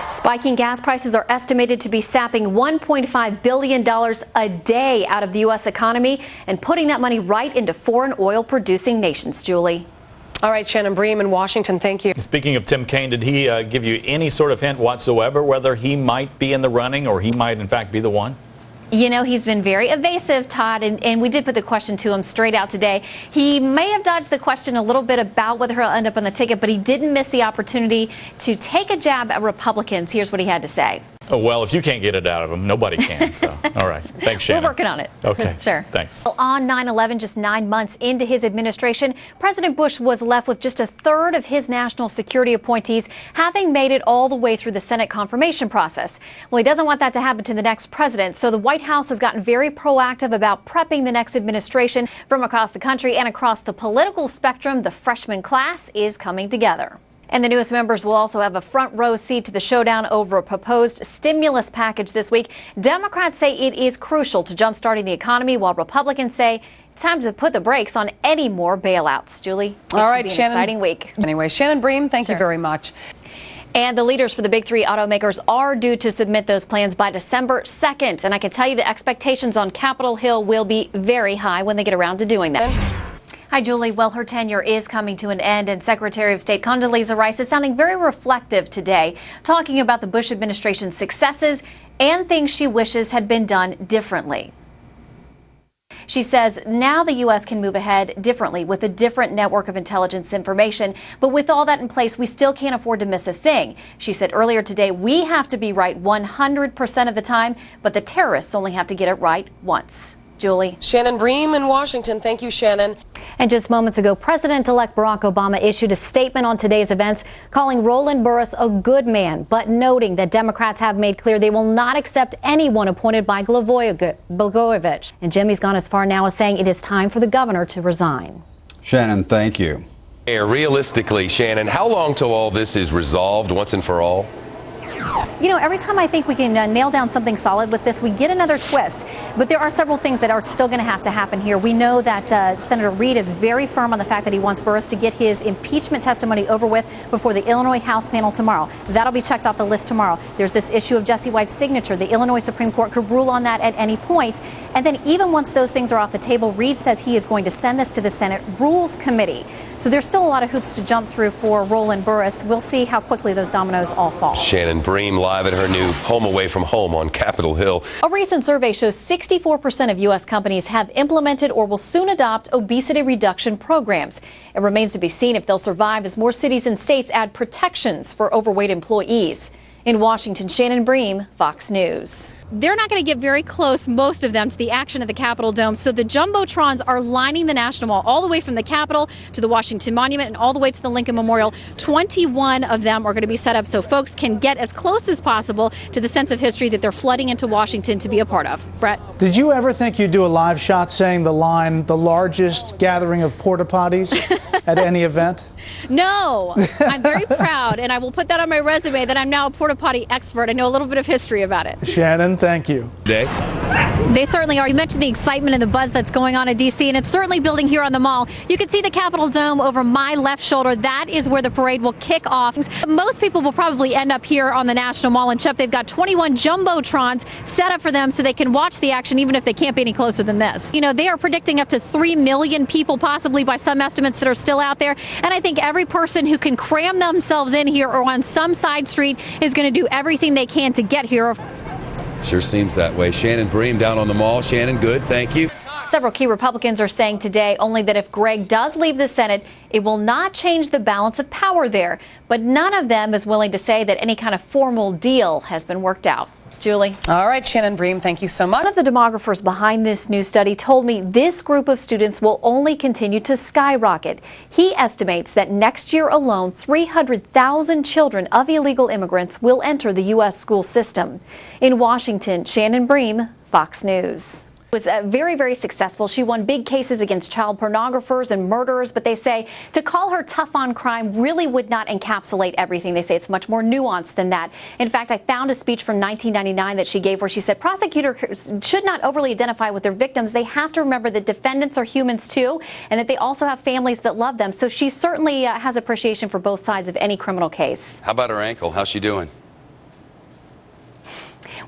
Spiking gas prices are estimated to be sapping $1.5 billion a day out of the U.S. economy and putting that money right into foreign oil-producing nations. Julie. All right, Shannon Bream in Washington, thank you. Speaking of Tim Kaine, did he give you any sort of hint whatsoever whether he might be in the running or he might, in fact, be the one? You know, he's been very evasive, Todd, and we did put the question to him straight out today. He may have dodged the question a little bit about whether he'll end up on the ticket, but he didn't miss the opportunity to take a jab at Republicans. Here's what he had to say. Oh, well, if you can't get it out of him, nobody can. So, all right. Thanks, Shannon. We're working on it. Okay. Sure. Thanks. Well, on 9/11, just 9 months into his administration, President Bush was left with just a third of his national security appointees having made it all the way through the Senate confirmation process. Well, he doesn't want that to happen to the next president, so the White House has gotten very proactive about prepping the next administration. From across the country and across the political spectrum, the freshman class is coming together. And the newest members will also have a front row seat to the showdown over a proposed stimulus package this week. Democrats say it is crucial to jumpstarting the economy, while Republicans say it's time to put the brakes on any more bailouts. Julie, all right, be an Shannon. Exciting week. Anyway, Shannon Bream, thank you very much. And the leaders for the big three automakers are due to submit those plans by December 2nd. And I can tell you the expectations on Capitol Hill will be very high when they get around to doing that. Hi, Julie. Well, her tenure is coming to an end, and Secretary of State Condoleezza Rice is sounding very reflective today, talking about the Bush administration's successes and things she wishes had been done differently. She says now the U.S. can move ahead differently with a different network of intelligence information. But with all that in place, we still can't afford to miss a thing. She said earlier today, we have to be right 100% of the time, but the terrorists only have to get it right once. Julie. Shannon Bream in Washington. Thank you, Shannon. And just moments ago, President-elect Barack Obama issued a statement on today's events calling Roland Burris a good man, but noting that Democrats have made clear they will not accept anyone appointed by Blagojevich. And Jimmy's gone as far now as saying it is time for the governor to resign. Shannon, thank you. Realistically, Shannon, how long till all this is resolved once and for all? You know, every time I think we can nail down something solid with this, we get another twist. But there are several things that are still going to have to happen here. We know that Senator Reid is very firm on the fact that he wants Burris to get his impeachment testimony over with before the Illinois House panel tomorrow. That'll be checked off the list tomorrow. There's this issue of Jesse White's signature. The Illinois Supreme Court could rule on that at any point. And then even once those things are off the table, Reid says he is going to send this to the Senate Rules Committee. So there's still a lot of hoops to jump through for Roland Burris. We'll see how quickly those dominoes all fall. Shannon Bream live at her new home away from home on Capitol Hill. A recent survey shows 64% of U.S. companies have implemented or will soon adopt obesity reduction programs. It remains to be seen if they'll survive as more cities and states add protections for overweight employees. In Washington, Shannon Bream, Fox News. They're not going to get very close, most of them, to the action at the Capitol Dome. So the Jumbotrons are lining the National Mall all the way from the Capitol to the Washington Monument and all the way to the Lincoln Memorial. 21 of them are going to be set up so folks can get as close as possible to the sense of history that they're flooding into Washington to be a part of. Brett? Did you ever think you'd do a live shot saying the line, the largest gathering of porta potties at any event? No, I'm very proud, and I will put that on my resume that I'm now a porta potty expert. I know a little bit of history about it. Shannon, thank you. Day. They certainly are. You mentioned the excitement and the buzz that's going on in D.C., and it's certainly building here on the Mall. You can see the Capitol Dome over my left shoulder. That is where the parade will kick off. Most people will probably end up here on the National Mall, and Chef, they've got 21 Jumbotrons set up for them so they can watch the action even if they can't be any closer than this. You know, they are predicting up to 3 million people, possibly by some estimates, that are still out there, and I think every person who can cram themselves in here or on some side street is going to do everything they can to get here. Sure seems that way. Shannon Bream down on the Mall. Shannon, good. Thank you. Several key Republicans are saying today only that if Gregg does leave the Senate, it will not change the balance of power there. But none of them is willing to say that any kind of formal deal has been worked out. Julie. All right, Shannon Bream, thank you so much. One of the demographers behind this new study told me this group of students will only continue to skyrocket. He estimates that next year alone, 300,000 children of illegal immigrants will enter the U.S. school system. In Washington, Shannon Bream, Fox News. Was very, very successful. She won big cases against child pornographers and murderers, but they say to call her tough on crime really would not encapsulate everything. They say it's much more nuanced than that. In fact, I found a speech from 1999 that she gave where she said prosecutors should not overly identify with their victims. They have to remember that defendants are humans too, and that they also have families that love them. So she certainly has appreciation for both sides of any criminal case. How about her ankle? How's she doing?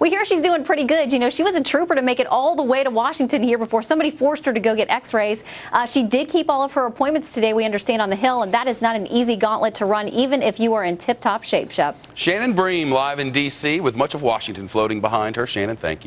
We hear she's doing pretty good. You know, she was a trooper to make it all the way to Washington here before somebody forced her to go get x-rays. She did keep all of her appointments today, we understand, on the Hill, and that is not an easy gauntlet to run, even if you are in tip-top shape, Shep. Shannon Bream live in D.C. with much of Washington floating behind her. Shannon, thank you.